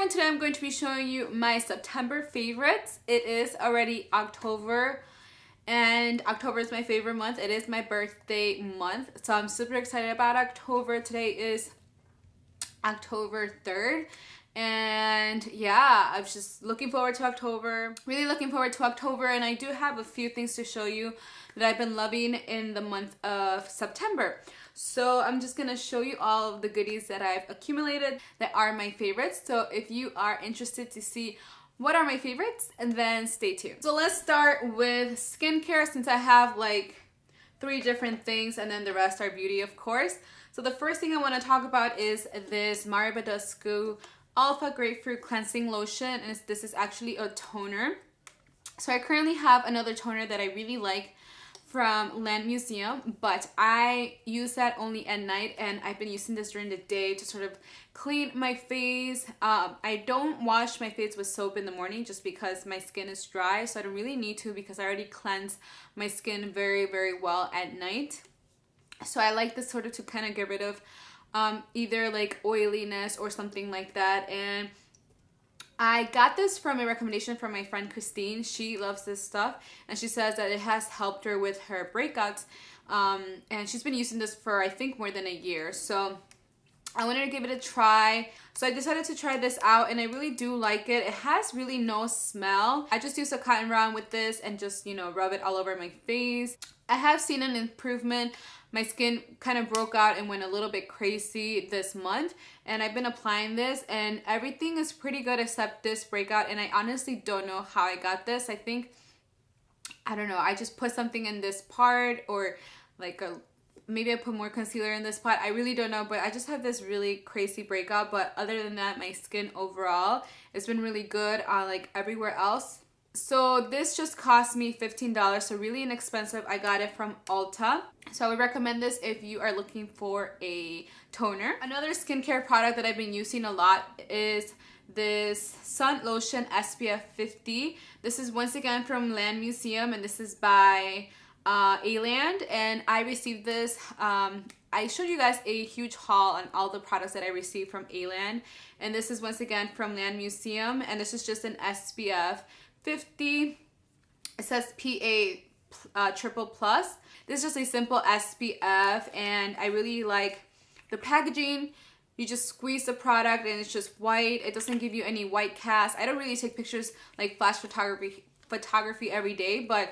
everyone, today I'm going to be showing you my September favorites. It is already October and October is my favorite month. It is my birthday month, so I'm super excited about October. Today is October 3rd and yeah, I'm just looking forward to October, really looking forward to October, and I do have a few things to show you that I've been loving in the month of September. So I'm just gonna show you all of the goodies that I've accumulated that are my favorites. So if you are interested to see what are my favorites, and then stay tuned. So let's start with skincare, since I have like 3 different things and then the rest are beauty, of course. So the first thing I want to talk about is this Badescu Alpha Grapefruit Cleansing Lotion, and this is actually a toner. So I currently have another toner that I really like from Museum, but I use that only at night, and I've been using this during the day to sort of clean my face. I don't wash my face with soap in the morning just because my skin is dry, so I don't really need to because I already cleanse my skin very, very well at night. So I like this sort of to kind of get rid of either like oiliness or something like that. And I got this from a recommendation from my friend Christine. She loves this stuff and she says that it has helped her with her breakouts, and she's been using this for I think more than a year. So I wanted to give it a try, so I decided to try this out, and I really do like it. It has really no smell. I just use a cotton round with this and just, you know, rub it all over my face. I have seen an improvement. My skin kind of broke out and went a little bit crazy this month, and I've been applying this and everything is pretty good except this breakout, and I honestly don't know how I got this. I don't know, I just put something in this part, or like maybe I put more concealer in this part. I really don't know, but I just have this really crazy breakout. But other than that, my skin overall has been really good on like everywhere else. So this just cost me $15, so really inexpensive. I got it from Ulta. So I would recommend this if you are looking for a toner. Another skincare product that I've been using a lot is this Sun Lotion SPF 50. This is once again from Museum, and this is by A-Land, and I received this. I showed you guys a huge haul on all the products that I received from A-Land, and this is once again from Museum, and this is just an SPF 50. It says PA triple plus. This is just a simple SPF, and I really like the packaging. You just squeeze the product and it's just white. It doesn't give you any white cast. I don't really take pictures like flash photography every day, but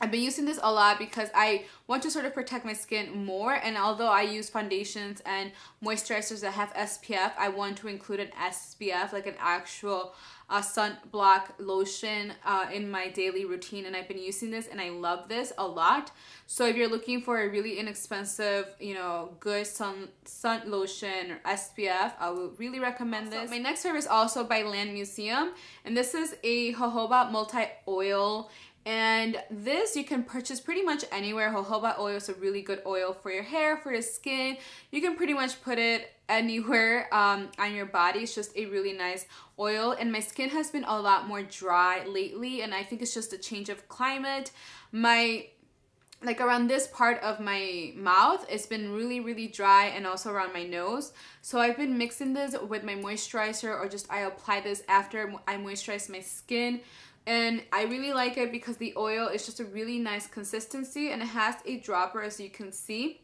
I've been using this a lot because I want to sort of protect my skin more, and although I use foundations and moisturizers that have SPF, I want to include an SPF, like an actual sunblock lotion in my daily routine, and I've been using this and I love this a lot. So if you're looking for a really inexpensive, you know, good sun lotion or SPF, I would really recommend this. My next favorite is also by Museum, and this is a jojoba multi-oil. And this you can purchase pretty much anywhere. Jojoba oil is a really good oil for your hair, for your skin. You can pretty much put it anywhere on your body. It's just a really nice oil, and my skin has been a lot more dry lately, and I think it's just a change of climate. Like around this part of my mouth, it's been really, really dry, and also around my nose. So I've been mixing this with my moisturizer, or just I apply this after I moisturize my skin. And I really like it because the oil is just a really nice consistency, and it has a dropper, as you can see.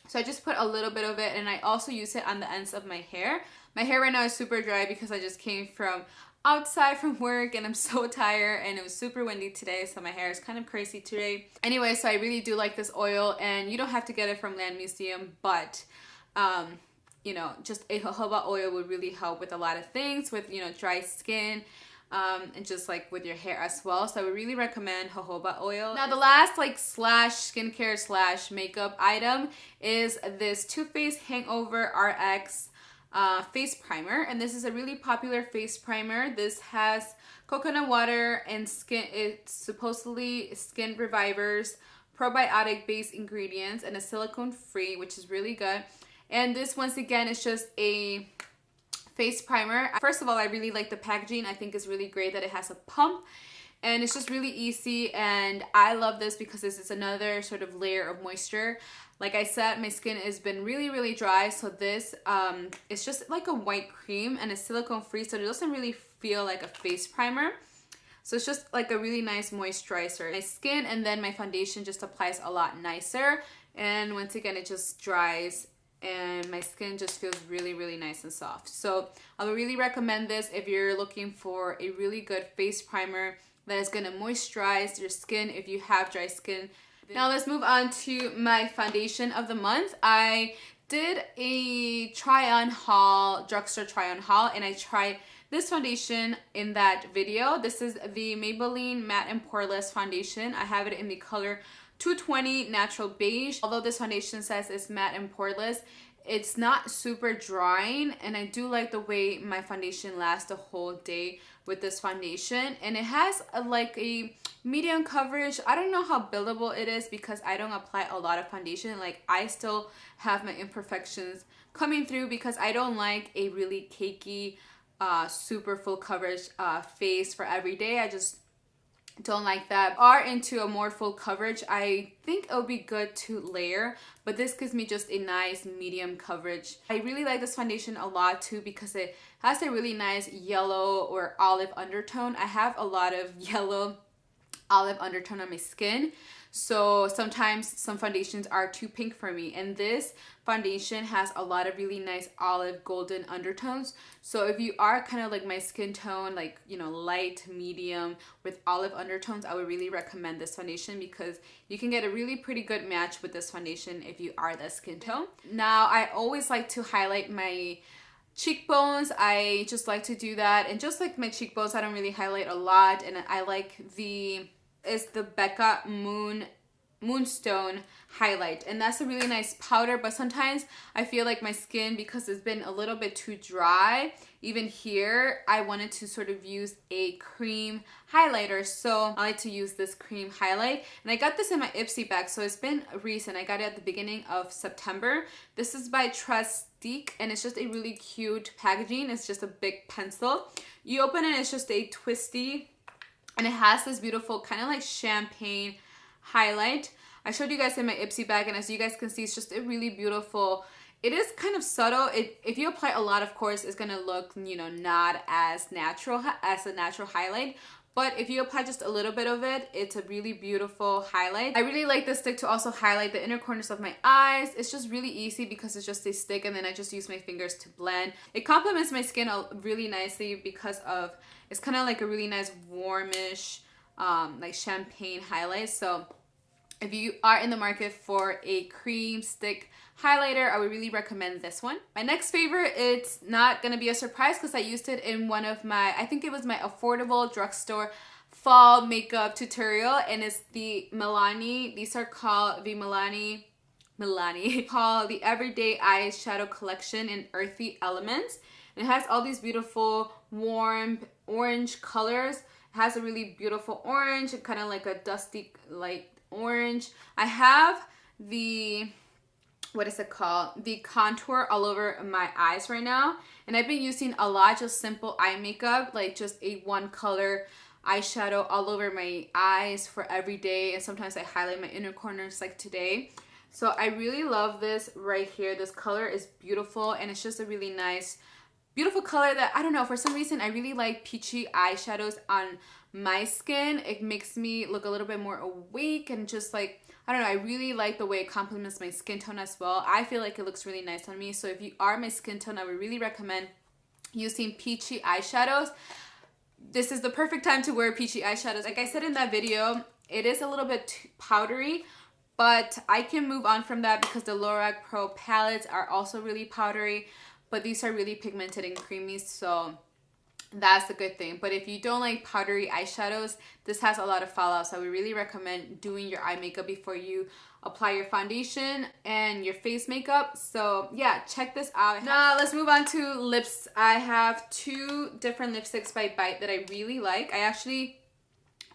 So I just put a little bit of it, and I also use it on the ends of my hair. My hair right now is super dry because I just came from outside from work and I'm so tired, and it was super windy today, so my hair is kind of crazy today. Anyway, so I really do like this oil, and you don't have to get it from Museum, but you know, just a jojoba oil would really help with a lot of things, with, you know, dry skin, and just like with your hair as well. So I would really recommend jojoba oil. Now the last like slash skincare slash makeup item is this Too Faced HangoverRX face primer, and this is a really popular face primer. This has coconut water and it's supposedly skin revivers, probiotic based ingredients, and a silicone free, which is really good. And this once again is just a face primer. First of all, I really like the packaging. I think it's really great that it has a pump, and it's just really easy, and I love this because this is another sort of layer of moisture. Like I said, my skin has been really dry, so this it's just like a white cream, and it's silicone free, so it doesn't really feel like a face primer. So it's just like a really nice moisturizer. My skin, and then my foundation just applies a lot nicer, and once again it just dries and my skin just feels really nice and soft. So I would really recommend this if you're looking for a really good face primer that is gonna moisturize your skin if you have dry skin. Now let's move on to my foundation of the month. I did a try-on haul, drugstore try-on haul, and I tried this foundation in that video. This is the Maybelline Matte and Poreless foundation. I have it in the color 220 Natural Beige. Although this foundation says it's matte and poreless, it's not super drying, and I do like the way my foundation lasts the whole day with this foundation. And it has like a medium coverage. I don't know how buildable it is because I don't apply a lot of foundation. Like, I still have my imperfections coming through because I don't like a really cakey super full coverage face for every day. I just don't like that. Are into a more full coverage, I think it would be good to layer, but this gives me just a nice medium coverage. I really like this foundation a lot too because it has a really nice yellow or olive undertone. I have a lot of yellow olive undertone on my skin, so sometimes some foundations are too pink for me, and this foundation has a lot of really nice olive golden undertones. So if you are kind of like my skin tone, like, you know, light medium with olive undertones, I would really recommend this foundation because you can get a really pretty good match with this foundation if you are that skin tone. Now I always like to highlight my cheekbones. I just like to do that, and just like my cheekbones, I don't really highlight a lot, and I like the Becca Moonstone highlight, and that's a really nice powder. But sometimes I feel like my skin, because it's been a little bit too dry, even here, I wanted to sort of use a cream highlighter, so I like to use this cream highlight. And I got this in my Ipsy bag, so it's been recent. I got it at the beginning of September. This is by Trestique, and it's just a really cute packaging. It's just a big pencil. You open it, it's just a twisty, and it has this beautiful kind of like champagne highlight. I showed you guys in my Ipsy bag, and as you guys can see, it's just a really beautiful. It is kind of subtle. If you apply a lot, of course, it's gonna look, you know, not as natural as a natural highlight. But if you apply just a little bit of it, it's a really beautiful highlight. I really like this stick to also highlight the inner corners of my eyes. It's just really easy because it's just a stick, and then I just use my fingers to blend. It complements my skin really nicely because of, it's kind of like a really nice warmish, like champagne highlight. So if you are in the market for a cream stick highlighter, I would really recommend this one. My next favorite, it's not gonna be a surprise because I used it in one of my, I think it was my affordable drugstore fall makeup tutorial, and it's the Milani. These are called the Milani called the Everyday Eyeshadow Collection in Earthy Elements. And it has all these beautiful warm orange colors. It has a really beautiful orange and kind of like a dusty light orange. I have the, what is it called, the contour all over my eyes right now, and I've been using a lot just simple eye makeup, like just a one color eyeshadow all over my eyes for every day, and sometimes I highlight my inner corners like today. So I really love this right here. This color is beautiful, and it's just a really nice beautiful color that, I don't know, for some reason I really like peachy eyeshadows on my skin. It makes me look a little bit more awake, and just like, I don't know, I really like the way it complements my skin tone as well. I feel like it looks really nice on me. So if you are my skin tone, I would really recommend using peachy eyeshadows. This is the perfect time to wear peachy eyeshadows. Like I said in that video, it is a little bit too powdery, but I can move on from that because the Lorac Pro palettes are also really powdery, but these are really pigmented and creamy, so that's the good thing. But if you don't like powdery eyeshadows, this has a lot of fallout, so I would really recommend doing your eye makeup before you apply your foundation and your face makeup. So yeah, check this out. Now let's move on to lips. I have two different lipsticks by Bite that I really like. I actually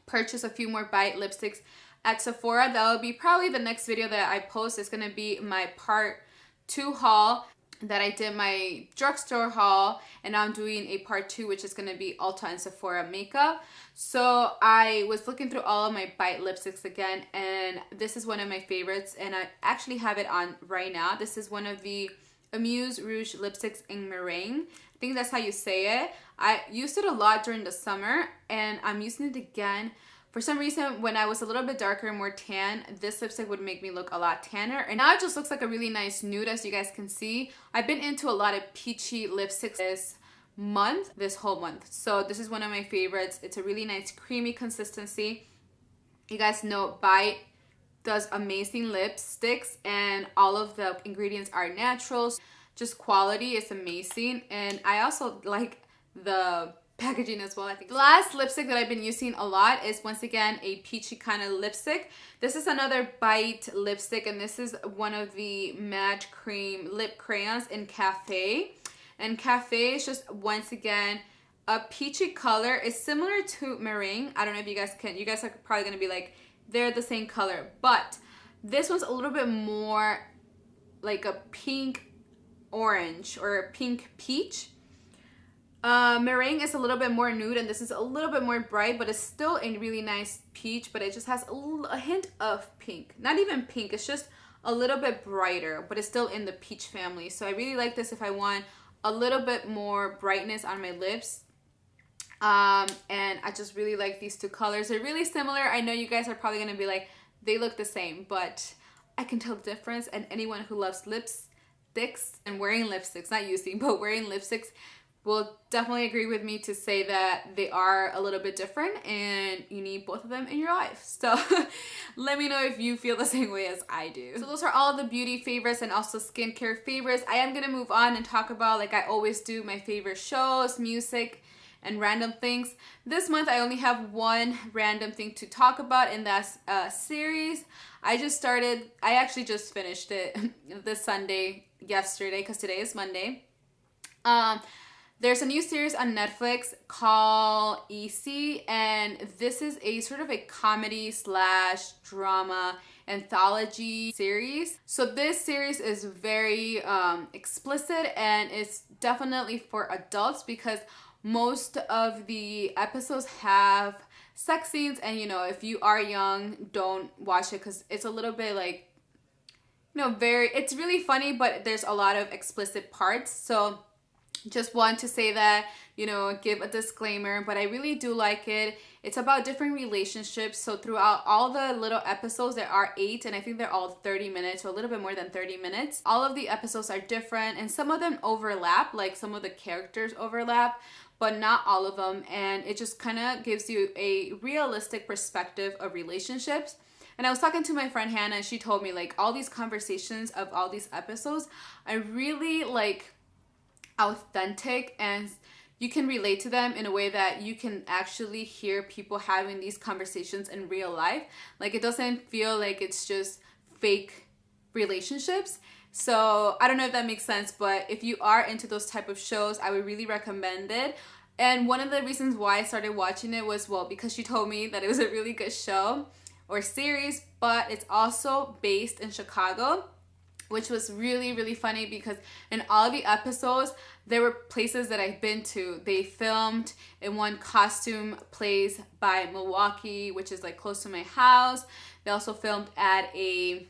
purchased a few more Bite lipsticks at Sephora. That will be probably the next video that I post. It's gonna be my part 2 haul. that I did my drugstore haul, and now I'm doing a part 2, which is going to be Ulta and Sephora makeup. So I was looking through all of my Bite lipsticks again, and this is one of my favorites, and I actually have it on right now. This is one of the Amuse Rouge lipsticks in Meringue. I think that's how you say it. I used it a lot during the summer, and I'm using it again. For some reason, when I was a little bit darker and more tan, this lipstick would make me look a lot tanner. And now it just looks like a really nice nude, as you guys can see. I've been into a lot of peachy lipsticks this whole month. So this is one of my favorites. It's a really nice creamy consistency. You guys know Bite does amazing lipsticks, and all of the ingredients are natural. Just quality is amazing. And I also like the packaging as well. I think the last lipstick that I've been using a lot is once again a peachy kind of lipstick. This is another Bite lipstick, and this is one of the Match Cream Lip Crayons in Cafe. And Cafe is just once again a peachy color. It's similar to Meringue. I don't know if you guys are probably gonna be like, they're the same color, but this one's a little bit more like a pink orange or a pink peach. Meringue is a little bit more nude, and this is a little bit more bright, but it's still a really nice peach, but it just has a hint of pink. Not even pink, it's just a little bit brighter, but it's still in the peach family. So I really like this if I want a little bit more brightness on my lips. And I just really like these two colors. They're really similar. I know you guys are probably gonna be like, they look the same, but I can tell the difference, and anyone who loves lipsticks and wearing lipsticks, not using, but wearing lipsticks, will definitely agree with me to say that they are a little bit different, and you need both of them in your life. So let me know if you feel the same way as I do. So those are all the beauty favorites and also skincare favorites. I am gonna move on and talk about, like I always do, my favorite shows, music, and random things. This month I only have one random thing to talk about, and that's a series. I actually just finished it this Sunday, yesterday, because today is Monday. There's a new series on Netflix called Earthy, and this is a sort of a comedy / drama anthology series. So this series is very explicit, and it's definitely for adults because most of the episodes have sex scenes, and you know, if you are young, don't watch it because it's a little bit like, you know, it's really funny, but there's a lot of explicit parts. So just want to say that, you know, give a disclaimer, but I really do like it. It's about different relationships. So throughout all the little episodes, there are 8, and I think they're all 30 minutes, so a little bit more than 30 minutes. All of the episodes are different, and some of them overlap, like some of the characters overlap, but not all of them. And it just kind of gives you a realistic perspective of relationships. And I was talking to my friend Hannah, and she told me like all these conversations of all these episodes are really like authentic, and you can relate to them in a way that you can actually hear people having these conversations in real life. Like it doesn't feel like it's just fake relationships. So I don't know if that makes sense, but if you are into those type of shows, I would really recommend it. And one of the reasons why I started watching it was, well, because she told me that it was a really good show or series, but it's also based in Chicago, which was really, really funny because in all the episodes, there were places that I've been to. They filmed in one costume place by Milwaukee, which is like close to my house. They also filmed at a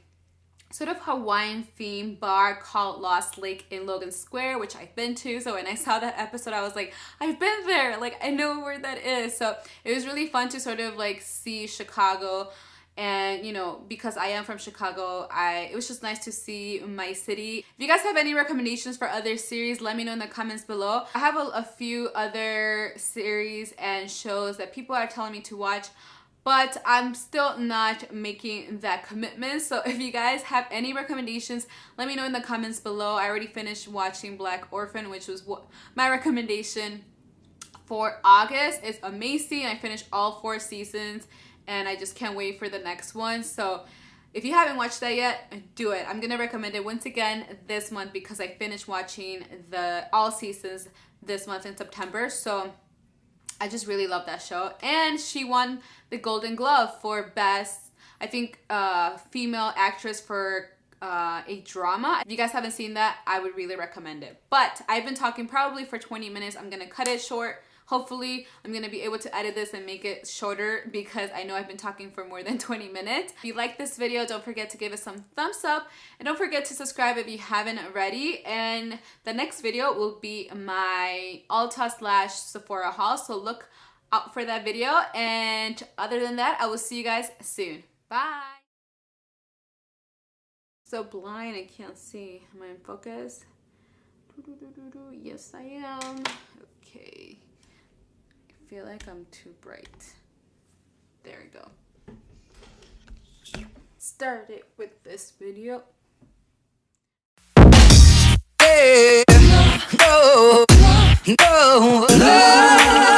sort of Hawaiian themed bar called Lost Lake in Logan Square, which I've been to. So when I saw that episode, I was like, I've been there. Like, I know where that is. So it was really fun to sort of like see Chicago. And, you know, because I am from Chicago, it was just nice to see my city. If you guys have any recommendations for other series, let me know in the comments below. I have a few other series and shows that people are telling me to watch, but I'm still not making that commitment. So if you guys have any recommendations, let me know in the comments below. I already finished watching Black Orphan, which was my recommendation for August. It's amazing. I finished all 4 seasons. And I just can't wait for the next one. So if you haven't watched that yet, do it. I'm going to recommend it once again this month because I finished watching all seasons this month in September. So I just really love that show. And she won the Golden Glove for Best, I think, female actress for a drama. If you guys haven't seen that, I would really recommend it. But I've been talking probably for 20 minutes. I'm gonna cut it short. Hopefully, I'm gonna be able to edit this and make it shorter because I know I've been talking for more than 20 minutes. If you like this video, don't forget to give it some thumbs up and don't forget to subscribe if you haven't already. And the next video will be my Ulta/Sephora haul, so look out for that video. And other than that, I will see you guys soon. Bye. So blind, I can't see. Am I in focus? Yes, I am. Okay. I feel like I'm too bright. There we go. Started with this video. Hey, no, no, no.